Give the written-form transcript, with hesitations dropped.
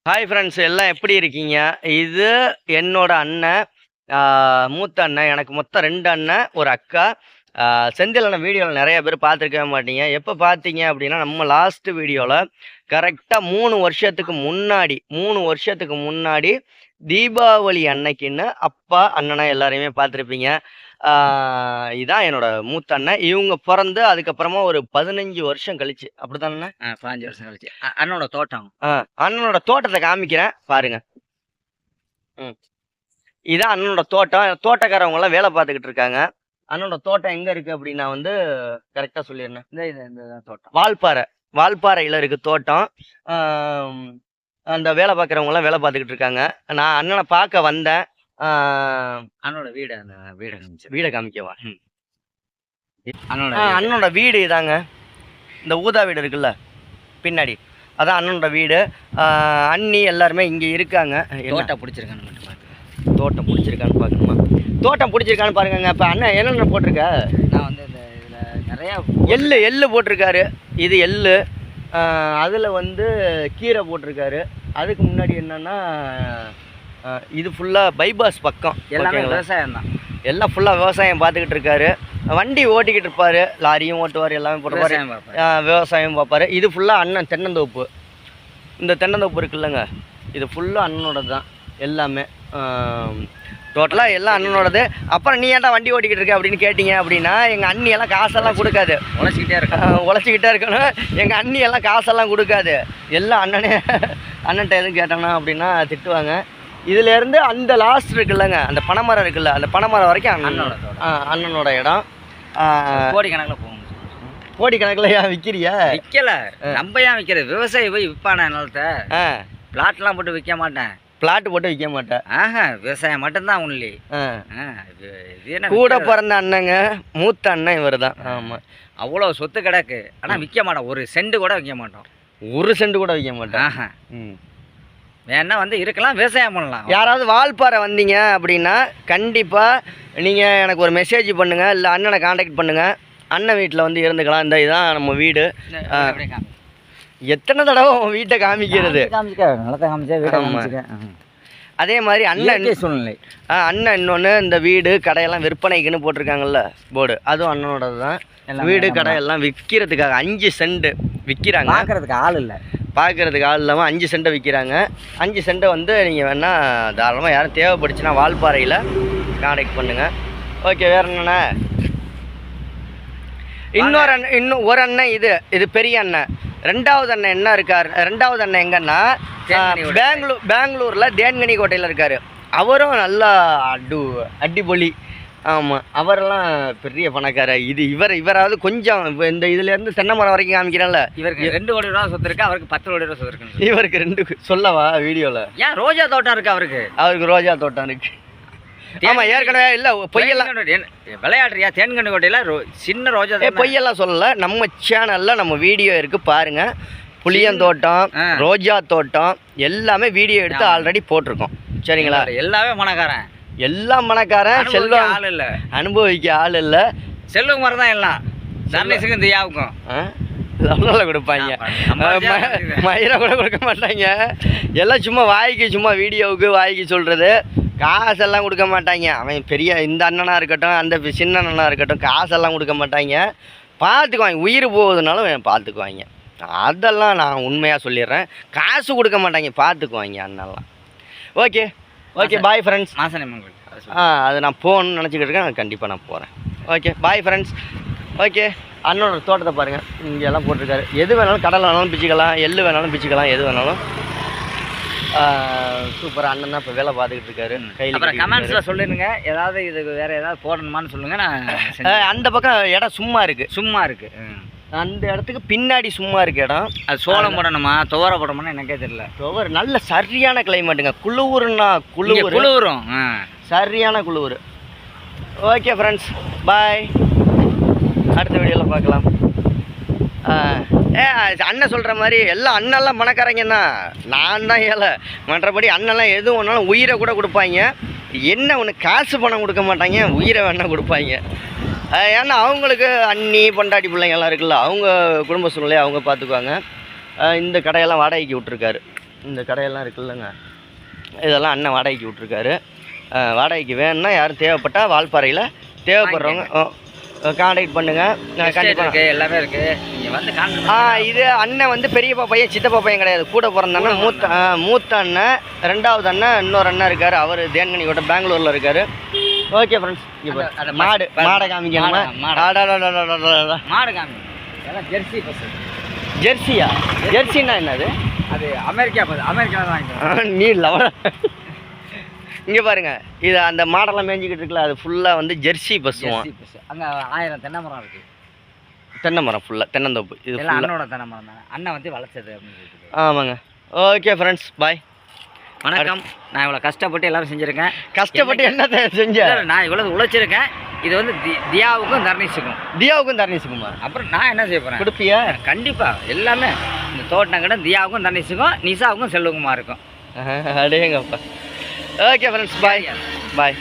Hi friends எல்லாம் எப்படி இருக்கீங்க? இது என்னோட அண்ணன். மூத்த அண்ணன். எனக்கு மொத்தம் 2 அண்ணன், 1 அக்கா. செந்தில் அண்ணன் வீடியோவில் நிறைய பேர் பார்த்துருக்கவே மாட்டீங்க. எப்போ பார்த்தீங்க அப்படின்னா, நம்ம லாஸ்ட் வீடியோவில் கரெக்டாக 3 வருஷத்துக்கு முன்னாடி தீபாவளி அன்னைக்குன்னு அப்பா அண்ணனை எல்லாரையுமே பார்த்துருப்பீங்க. இதான் என்னோட மூத்த அண்ணன். இவங்க பிறந்து அதுக்கப்புறமா ஒரு 15 வருஷம் கழிச்சு, அப்படித்தானே? 15 வருஷம் கழிச்சு அண்ணனோட தோட்டம். அண்ணனோட தோட்டத்தை காமிக்கிறேன் பாருங்க. இதான் அண்ணனோட தோட்டம். தோட்டக்காரவங்க எல்லாம் வேலை பார்த்துக்கிட்டு இருக்காங்க. அண்ணனோட தோட்டம் எங்க இருக்கு அப்படின்னா கரெக்டா சொல்லிடுறேன். இந்த தோட்டம் வால்பாறையில இருக்கு தோட்டம். அந்த வேலை பார்க்குறவங்க எல்லாம் வேலை பார்த்துக்கிட்டு இருக்காங்க. நான் அண்ணனை பார்க்க வந்தேன். அண்ணனோட வீடு, அந்த வீடை காமிக்கவா? அண்ணனோட வீடு இதாங்க. இந்த ஊதா வீடு இருக்குல்ல பின்னாடி, அதான் அண்ணனோட வீடு. அண்ணி எல்லாருமே இங்கே இருக்காங்க. தோட்டம் பிடிச்சிருக்கான்னு மட்டும் பார்த்து. தோட்டம் பிடிச்சிருக்கான்னு பார்க்கணுமா? தோட்டம் பிடிச்சிருக்கான்னு பாருங்க. இப்போ அண்ணன் என்னென்ன போட்டிருக்க? நான் வந்து இந்த இதில் நிறையா எள்ளு போட்டிருக்காரு. இது எள்ளு. அதில் கீரை போட்டிருக்காரு. அதுக்கு முன்னாடி என்னன்னா இது ஃபுல்லாக பைபாஸ் பக்கம். எல்லாமே விவசாயம் தான். எல்லாம் ஃபுல்லாக விவசாயம் பார்த்துக்கிட்டு இருக்காரு. வண்டி ஓட்டிக்கிட்டு இருப்பார், லாரியும் ஓட்டுவார், எல்லாமே போட்டுருவார், விவசாயம் பார்ப்பார். இது ஃபுல்லாக அண்ணன் தென்னந்தோப்பு. இந்த தென்னந்தோப்பு இருக்குல்லங்க, இது ஃபுல்லாக அண்ணனோடது தான் எல்லாமே. டோட்டலாக எல்லாம் அண்ணனோடது. அப்புறம் நீ ஏன்டா வண்டி ஓட்டிக்கிட்டு இருக்க அப்படின்னு கேட்டிங்க அப்படின்னா, எங்கள் அண்ணியெல்லாம் காசெல்லாம் கொடுக்காது. உழைச்சிக்கிட்டே இருக்கணும். எங்கள் அண்ணியெல்லாம் காசெல்லாம் கொடுக்காது. எல்லாம் அண்ணன்ட்ட எதுவும் கேட்டோன்னா அப்படின்னா திட்டுவாங்க. இதுலேருந்து அந்த லாஸ்ட் இருக்குல்லங்க, அந்த பனைமரம் இருக்குல்ல, அந்த பனைமரம் வரைக்கும் அண்ணனோட இடம். கோடிக்கணக்கில் போகும். கோடிக்கணக்கில் ஏன் விற்கிறியா? விற்கல, நம்ம ஏன் விற்கிறது? விவசாயி போய் விற்பானே நிலத்தை. பிளாட்லாம் போட்டு விற்க மாட்டேன். பிளாட் போட்டு விற்க மாட்டேன். விவசாயம் மட்டும்தான் ஒன்லி. கூட பிறந்த அண்ணங்க, மூத்த அண்ணன் இவர் தான். ஆமாம், அவ்வளோ சொத்து கிடக்கு. ஆனால் விற்க மாட்டோம். 1 சென்ட் கூட விற்க மாட்டோம். 1 சென்ட் கூட விற்க மாட்டேன். வேணா இருக்கலாம், விவசாயம் பண்ணலாம். யாராவது வால்பாறை வந்தீங்க அப்படின்னா கண்டிப்பாக நீங்கள் எனக்கு ஒரு மெசேஜ் பண்ணுங்கள், இல்லை அண்ணனை காண்டாக்ட் பண்ணுங்கள். அண்ணன் வீட்டில் இருந்துக்கலாம். இந்த இதுதான் நம்ம வீடு. எத்தனை தடவை உன் வீட்டை காமிக்கிறது? அதே மாதிரி அண்ணன் சூழ்நிலை. அண்ணன் இன்னொன்று, இந்த வீடு கடையெல்லாம் விற்பனைக்குன்னு போட்டிருக்காங்கல்ல போர்டு, அதுவும் அண்ணனோடது தான். வீடு கடையெல்லாம் விற்கிறதுக்காக 5 சென்ட் விற்கிறாங்க. பார்க்குறதுக்கு ஆள் இல்லை. பார்க்குறதுக்கு ஆள் இல்லாமல் 5 சென்ட்டை விற்கிறாங்க. 5 சென்ட்டை நீங்கள் வேணால் தாராளமாக யாரும் தேவைப்படுச்சுன்னா வால்பாறையில் கான்டாக்ட் பண்ணுங்கள். ஓகே, வேறு என்னண்ணே? இன்னும் ஒரு அண்ணன். இது பெரிய அண்ணன். 2வது அண்ணன் என்ன இருக்கார்? 2வது அண்ணன் எங்கன்னா பெங்களூரில் தேன்கனி கோட்டையில் இருக்கார். அவரும் நல்லா அடிபொலி. ஆமாம், அவரெல்லாம் பெரிய பணக்கார. இவராவது கொஞ்சம் இந்த இதுலேருந்து தென்னை மரம் வரைக்கும் காமிக்கிறேன்ல. இவருக்கு 2 கோடி ரூபா சொத்து இருக்கு, அவருக்கு 10 கோடி ரூபா சொத்து இருக்கு. இவருக்கு 2 சொல்லவா வீடியோவில்? ஏன் ரோஜா தோட்டம் இருக்கு அவருக்கு ரோஜா தோட்டம் இருக்கு. ஆமாம், ஏற்கனவே இல்லை பொய்யெல்லாம் விளையாடுறியா? தேன்கனி கோட்டையில் சின்ன ரோஜா. பொய்யெல்லாம் சொல்லலை. நம்ம சேனலில் நம்ம வீடியோ இருக்குது பாருங்கள். புளியந்தோட்டம், ரோஜா தோட்டம் எல்லாமே வீடியோ எடுத்து ஆல்ரெடி போட்டிருக்கோம். சரிங்களா? எல்லாமே மனக்காரன். எல்லாம் மனக்காரன். செல்வம் ஆள் இல்லை, அனுபவிக்க ஆள் இல்லை. செல்வகுமார் தான் எல்லாம். தர்ணேசுக்கு இந்த யாவுக்கும் லவ்வில் கொடுப்பாங்க, மயிரை கூட கொடுக்க மாட்டாங்க. எல்லாம் சும்மா வாய்க்கு, வீடியோவுக்கு வாய்க்கு சொல்கிறது. காசெல்லாம் கொடுக்க மாட்டாங்க. அவன் பெரிய இந்த அண்ணனாக இருக்கட்டும், அந்த சின்ன அண்ணனாக இருக்கட்டும், காசெல்லாம் கொடுக்க மாட்டாங்க. பார்த்துக்குவாங்க. உயிர் போகுதுனாலும் பார்த்துக்குவாங்க. அதெல்லாம் நான் உண்மையாக சொல்லிடுறேன். காசு கொடுக்க மாட்டாங்க, பார்த்துக்குவாங்க அண்ணெல்லாம். Okay, bye friends. அது நான் போகணும்னு நினச்சிக்கிட்டு இருக்கேன். கண்டிப்பாக நான் போகிறேன். Okay, bye friends. ஓகே, அண்ணனோட தோட்டத்தை பாருங்கள். இங்கே எல்லாம் போட்டிருக்காரு. எது வேணாலும், கடலை வேணாலும் பிச்சுக்கலாம், எள்ளு வேணாலும் பிச்சுக்கலாம், எது வேணாலும். சூப்பர். அண்ணன் தான் இப்போ வேலை பார்த்துக்கிட்டு இருக்காரு. கையில் கமெண்ட்ஸில் சொல்லிடுங்க, ஏதாவது இதுக்கு வேறு ஏதாவது போடணுமான்னு சொல்லுங்கள். நான் அந்த பக்கம் இடம் சும்மா இருக்குது. அந்த இடத்துக்கு பின்னாடி சும்மா இருக்கு இடம். அது சோளம் போடணுமா, துவரை போடணுமா எனக்கே தெரியல. துவரை நல்ல சரியான கிளைமேட்டுங்க. குளிரும், சரியான குளிர். ஓகே ஃப்ரெண்ட்ஸ், பாய். அடுத்த வீடியோவில் பார்க்கலாம். அண்ணன் சொல்கிற மாதிரி எல்லாம் அண்ணெல்லாம் பணக்காரங்க தான். நான் தான் ஏழை. மற்றபடி அண்ணெல்லாம் எதுவும் ஒன்றாலும் உயிரை கூட கொடுப்பாங்க. என்ன ஒன்று, காசு பணம் கொடுக்க மாட்டாங்க, உயிரை வேணால் கொடுப்பாங்க. ஏன்னா அவங்களுக்கு அண்ணி பொண்டாட்டி பிள்ளைங்கள்லாம் இருக்குல்ல, அவங்க குடும்ப சூழ்நிலையை அவங்க பார்த்துக்குவாங்க. இந்த கடையெல்லாம் வாடகைக்கு விட்ருக்காரு. இந்த கடையெல்லாம் இருக்குல்லங்க, இதெல்லாம் அண்ணன் வாடகைக்கு விட்ருக்காரு. வாடகைக்கு வேணும்னா யாரும் தேவைப்பட்டால் வால்பாறையில் தேவைப்படுறவங்க கான்டாக்ட் பண்ணுங்கள். கண்டிப்பாக எல்லாமே இருக்குது, நீங்கள் வந்து இது அண்ணன் வந்து பெரியப்பா பையன் சித்தப்பா பையன் கிடையாது, கூட பிறந்த அண்ணன். மூத்த அண்ணன், ரெண்டாவது அண்ணன் இன்னொரு அண்ணன் இருக்கார், அவர் தேன்கனி கோட்டை பெங்களூரில் இருக்கார். ஓகே ஃப்ரெண்ட்ஸ், இப்போ மாடை காமிக்கணுமா? மாடு காமி எல்லாம் ஜெர்சி பஸ். ஜெர்சியா? ஜெர்சின்னா என்னது? அது அமெரிக்கா பஸ், அமெரிக்கா தான் வாங்கிக்கலாம். நீ லவ இங்கே பாருங்க, இது அந்த மாடெல்லாம் மேய்ஞ்சிக்கிட்டு இருக்குல்ல, அது ஃபுல்லாக வந்து ஜெர்சி பஸ்ஸுவான். அங்கே 1000 தென்னை மரம் இருக்குது. தென்னை மரம் ஃபுல்லாக தென்னந்தோப்பு. இது அண்ணனோட தென்னை மரம் தானே, அண்ணன் வந்து வளர்த்தது அப்படின்னு. ஆமாங்க. ஓகே ஃப்ரெண்ட்ஸ், பாய். வணக்கம். நான் இவ்வளோ கஷ்டப்பட்டு எல்லாரும் செஞ்சுருக்கேன். கஷ்டப்பட்டு என்ன செஞ்சேன்? நான் இவ்வளோ உழைச்சிருக்கேன். இது வந்து தியாவுக்கும் தர்ணீஸுக்கும். தியாவுக்கும் தர்ணீஸுக்குமா? அப்புறம் நான் என்ன செய்ய போகிறேன்? கொடுப்பியா? கண்டிப்பாக. எல்லாமே இந்த தோட்டங்கடை தியாவுக்கும் தர்ணீஸுக்கும், நிசாவுக்கும் செல்வகுமார் இருக்கும். அடேங்கப்பா. ஓகே ஃப்ரெண்ட்ஸ், பாய் பாய்.